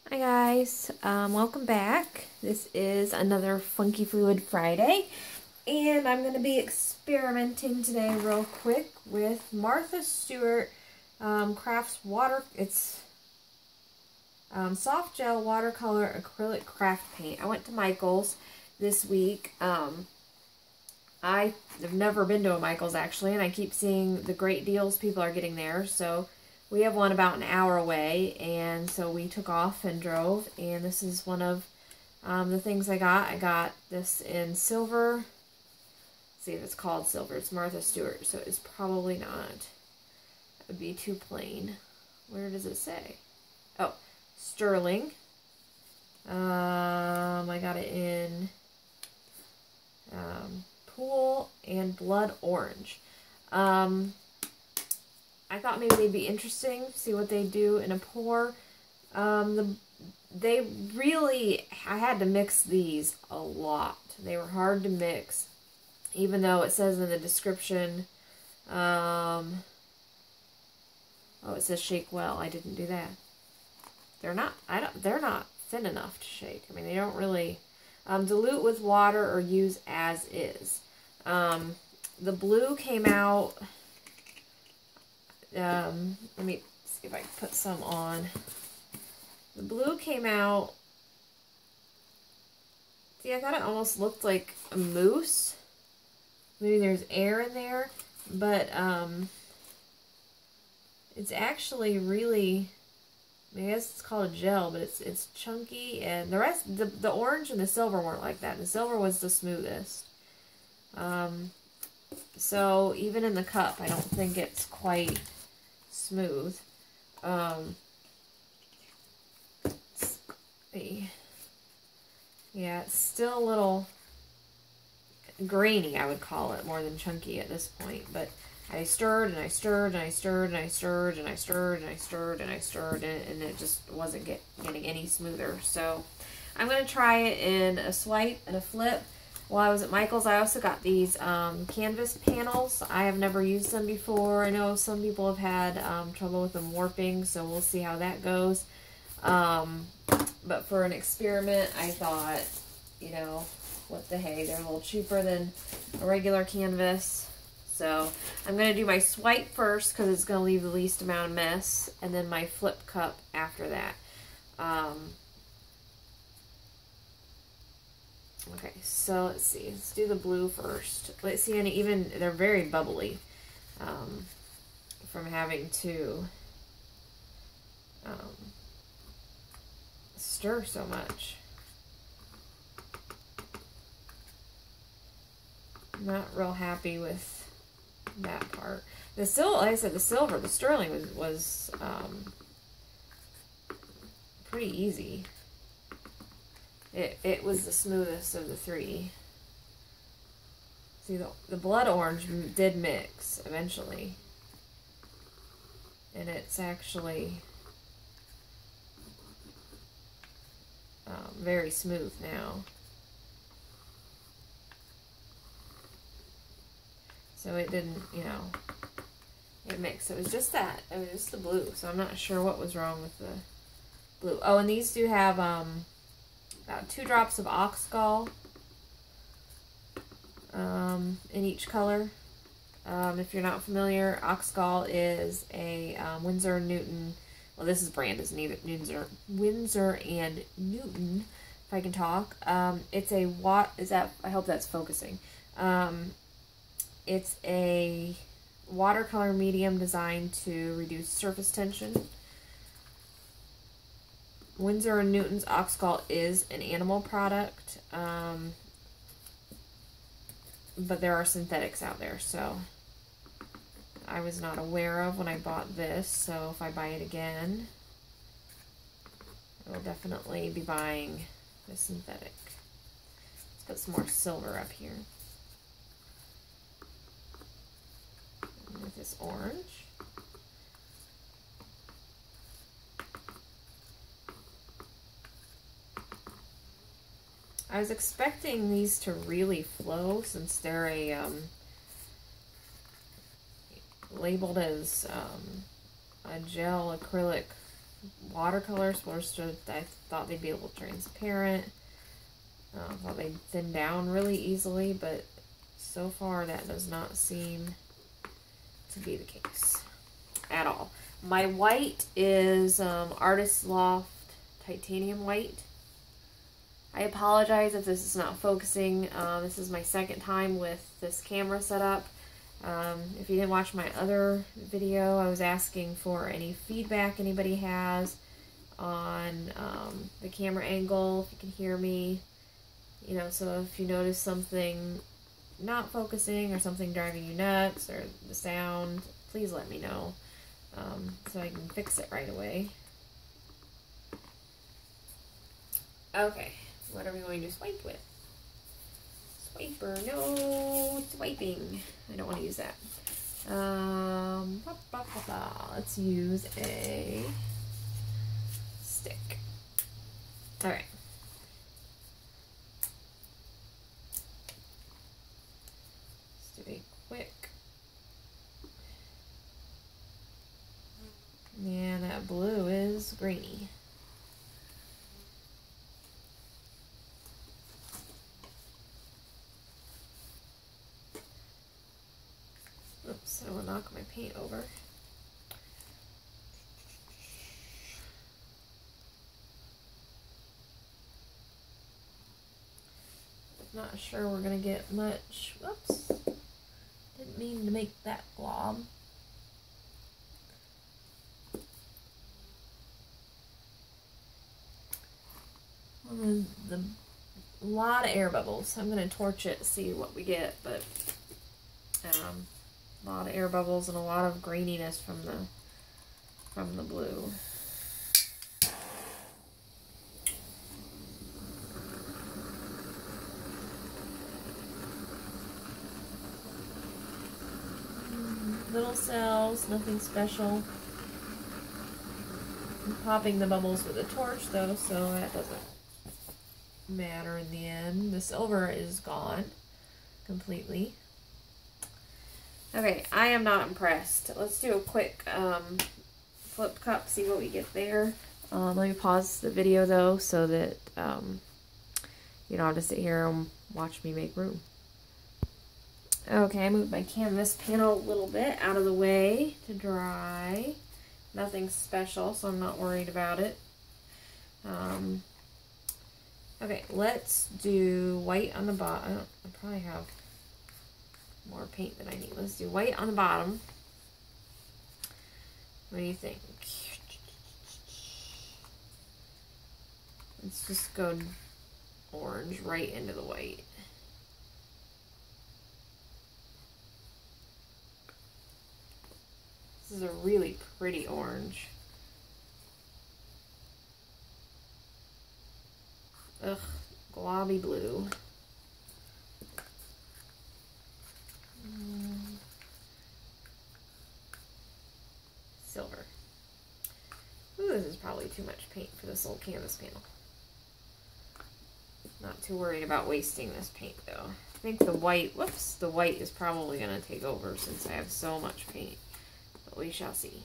Hi guys, welcome back. This is another Funky Fluid Friday, and I'm going to be experimenting today real quick with Martha Stewart Crafts Water. It's soft gel watercolor acrylic craft paint. I went to Michael's this week. I've never been to a Michael's actually, and I keep seeing the great deals people are getting there, so we have one about an hour away, and so we took off and drove, and this is one of the things I got. I got this in silver. Let's see if it's called silver. It's Martha Stewart, so it's probably not. It would be too plain. Where does it say? Oh, sterling. I got it in pool and blood orange. I thought maybe they'd be interesting, see what they do in a pour. They really, I had to mix these a lot. They were hard to mix, even though it says in the description, oh, it says shake well. I didn't do that. They're not thin enough to shake. I mean, they don't really, dilute with water or use as is. The blue came out. Let me see if I can put some on. The blue came out. See, I thought it almost looked like a mousse. Maybe there's air in there, but it's actually really, I guess it's called a gel, but it's chunky, and the rest, the orange and the silver weren't like that. The silver was the smoothest. So even in the cup, I don't think it's quite smooth. Yeah, it's still a little grainy, I would call it, more than chunky at this point. But I stirred and I stirred and I stirred and I stirred and I stirred and I stirred and I stirred and it just wasn't getting any smoother. So I'm going to try it in a swipe and a flip. While I was at Michael's, I also got these canvas panels. I have never used them before. I know some people have had trouble with them warping, so we'll see how that goes. But for an experiment, I thought, you know, what the hey, they're a little cheaper than a regular canvas. So I'm going to do my swipe first because it's going to leave the least amount of mess, and then my flip cup after that. Okay, so let's see. Let's do the blue first. Let's see, and even they're very bubbly from having to stir so much. I'm not real happy with that part. The silver, like I said, the sterling was pretty easy. It was the smoothest of the three. See, the blood orange did mix eventually. And it's actually very smooth now. So it didn't, you know, it mixed. It was just that. It was just the blue. So I'm not sure what was wrong with the blue. Oh, and these do have about 2 drops of oxgall in each color. If you're not familiar, oxgall is a Winsor & Newton. Well, this is brand is Winsor and Newton, if I can talk. It's a I hope that's focusing. It's a watercolor medium designed to reduce surface tension. Winsor & Newton's Oxgall is an animal product, but there are synthetics out there, so I was not aware of when I bought this, so if I buy it again, I will definitely be buying the synthetic. Let's put some more silver up here. And with this orange. I was expecting these to really flow since they're a labeled as a gel acrylic watercolor supposed to, I thought they'd be able to transparent. I thought they'd thin down really easily, but so far that does not seem to be the case at all. My white is Artist Loft Titanium White. I apologize if this is not focusing. This is my second time with this camera set up. If you didn't watch my other video, I was asking for any feedback anybody has on the camera angle, if you can hear me. You know, so if you notice something not focusing or something driving you nuts or the sound, please let me know so I can fix it right away. Okay, what are we going to swipe with? Swiper, no swiping. I don't want to use that. Let's use a stick. All right. Let's do a quick. Yeah, that blue is grainy. Oops, I will knock my paint over. Not sure we're gonna get much. Whoops. Didn't mean to make that glob. Well, the lot of air bubbles. I'm gonna torch it, see what we get, but a lot of air bubbles and a lot of graininess from the blue. Little cells, nothing special. I'm popping the bubbles with a torch though, so that doesn't matter in the end. The silver is gone completely. Okay, I am not impressed. Let's do a quick flip cup, see what we get there. Let me pause the video though, so that you don't have to sit here and watch me make room. Okay, I moved my canvas panel a little bit out of the way to dry. Nothing special, so I'm not worried about it. Okay, let's do white on the bottom. I probably have more paint than I need. Let's do white on the bottom. What do you think? Let's just go orange right into the white. This is a really pretty orange. Ugh, globby blue. Silver. Ooh, this is probably too much paint for this little canvas panel. Not too worried about wasting this paint though. I think the white, whoops, the white is probably going to take over since I have so much paint. But we shall see.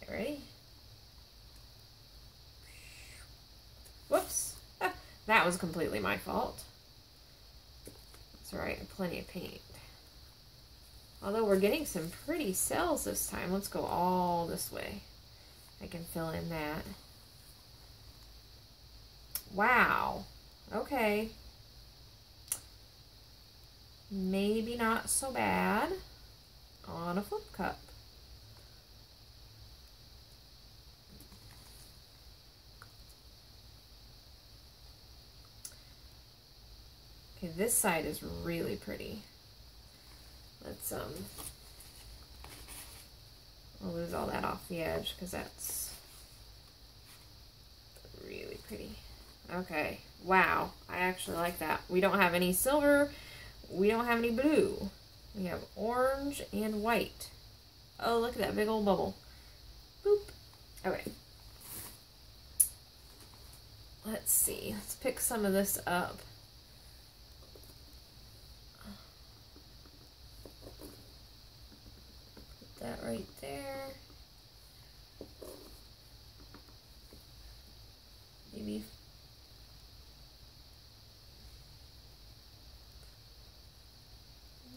Okay, ready? Whoops. Ah, that was completely my fault. That's alright, I have plenty of paint. Although we're getting some pretty cells this time. Let's go all this way. I can fill in that. Wow. Okay. Maybe not so bad on a flip cup. Okay, this side is really pretty. Let's I'll lose all that off the edge because that's really pretty. Okay, wow, I actually like that. We don't have any silver, we don't have any blue. We have orange and white. Oh, look at that big old bubble. Boop. Okay. let's see. Let's pick some of this up. Put that right there. Maybe.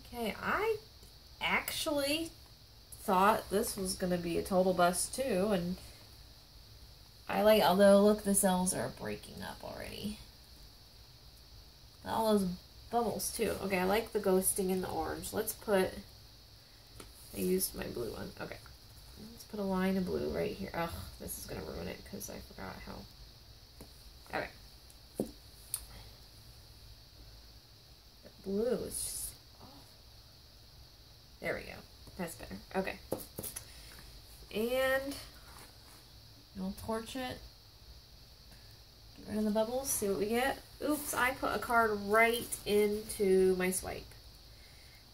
Okay, I actually thought this was going to be a total bust too, and I like, although look, the cells are breaking up already. All those bubbles too. Okay, I like the ghosting in the orange. Let's put, I used my blue one. Okay, let's put a line of blue right here. Oh, this is going to ruin it because I forgot how. Okay. The blue is just, oh. There we go. That's better. Okay. And we'll torch it. Get rid of the bubbles. See what we get. Oops, I put a card right into my swipe.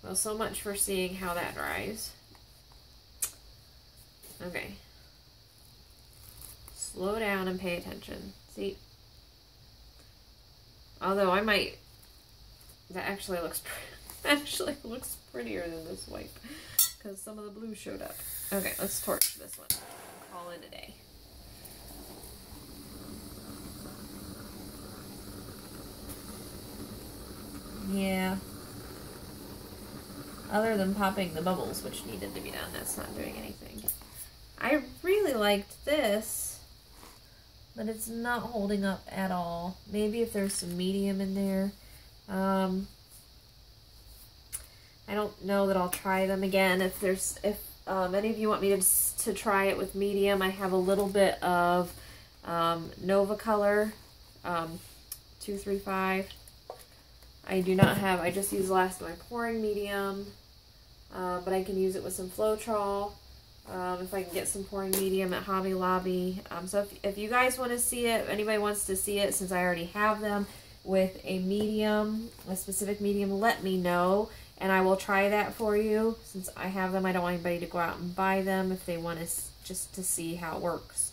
Well, so much for seeing how that dries. Okay. Slow down and pay attention. See? Although I might, that actually looks prettier than this wipe because some of the blue showed up. Okay, let's torch this one. Call it a day. Yeah. Other than popping the bubbles, which needed to be done, that's not doing anything. I really liked this, but it's not holding up at all. Maybe if there's some medium in there. I don't know that I'll try them again. If any of you want me to try it with medium, I have a little bit of Watercolor 235. I do not have, I just use last my pouring medium, but I can use it with some Floetrol. If I can get some pouring medium at Hobby Lobby. So if you guys want to see it, if anybody wants to see it, since I already have them with a medium, a specific medium, let me know. And I will try that for you. Since I have them, I don't want anybody to go out and buy them if they want to just to see how it works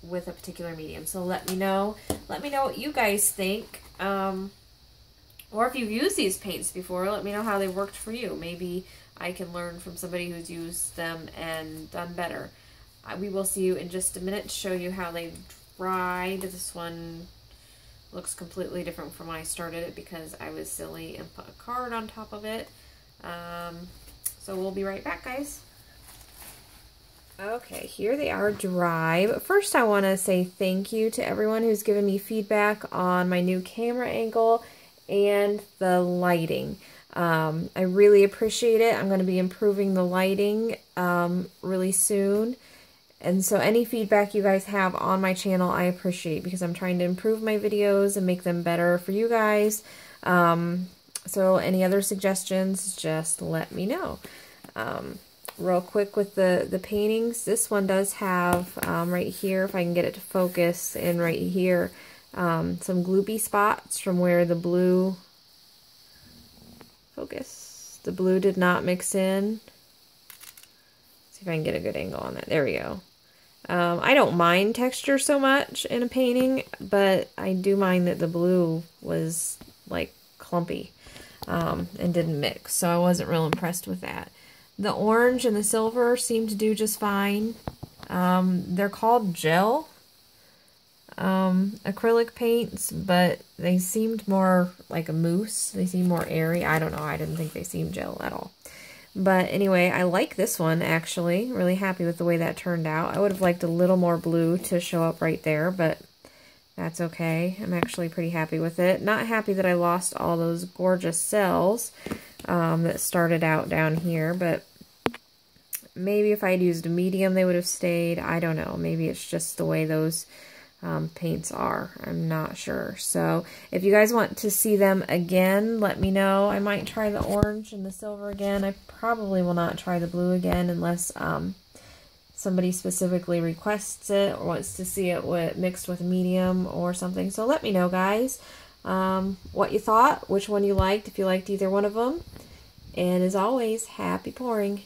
with a particular medium. So let me know. Let me know what you guys think. Or if you've used these paints before, let me know how they worked for you. Maybe I can learn from somebody who's used them and done better. We will see you in just a minute to show you how they dried. This one looks completely different from when I started it because I was silly and put a card on top of it. So we'll be right back, guys. Okay, here they are dry. But first I want to say thank you to everyone who's given me feedback on my new camera angle and the lighting. I really appreciate it. I'm going to be improving the lighting really soon. And so any feedback you guys have on my channel, I appreciate because I'm trying to improve my videos and make them better for you guys. So any other suggestions, just let me know. Real quick with the paintings, this one does have right here, if I can get it to focus, and right here, some gloopy spots from where the blue, the blue did not mix in. See if I can get a good angle on that. There we go. I don't mind texture so much in a painting, but I do mind that the blue was like clumpy and didn't mix, so I wasn't real impressed with that. The orange and the silver seem to do just fine. They're called gel acrylic paints, but they seemed more like a mousse. They seem more airy. I don't know. I didn't think they seemed gel at all. But anyway, I like this one, actually. Really happy with the way that turned out. I would have liked a little more blue to show up right there, but that's okay. I'm actually pretty happy with it. Not happy that I lost all those gorgeous cells that started out down here, but maybe if I had used a medium, they would have stayed. I don't know. Maybe it's just the way those paints are. I'm not sure. So if you guys want to see them again, let me know. I might try the orange and the silver again. I probably will not try the blue again unless somebody specifically requests it or wants to see it mixed with medium or something. So let me know, guys, what you thought, which one you liked, if you liked either one of them. And as always, happy pouring.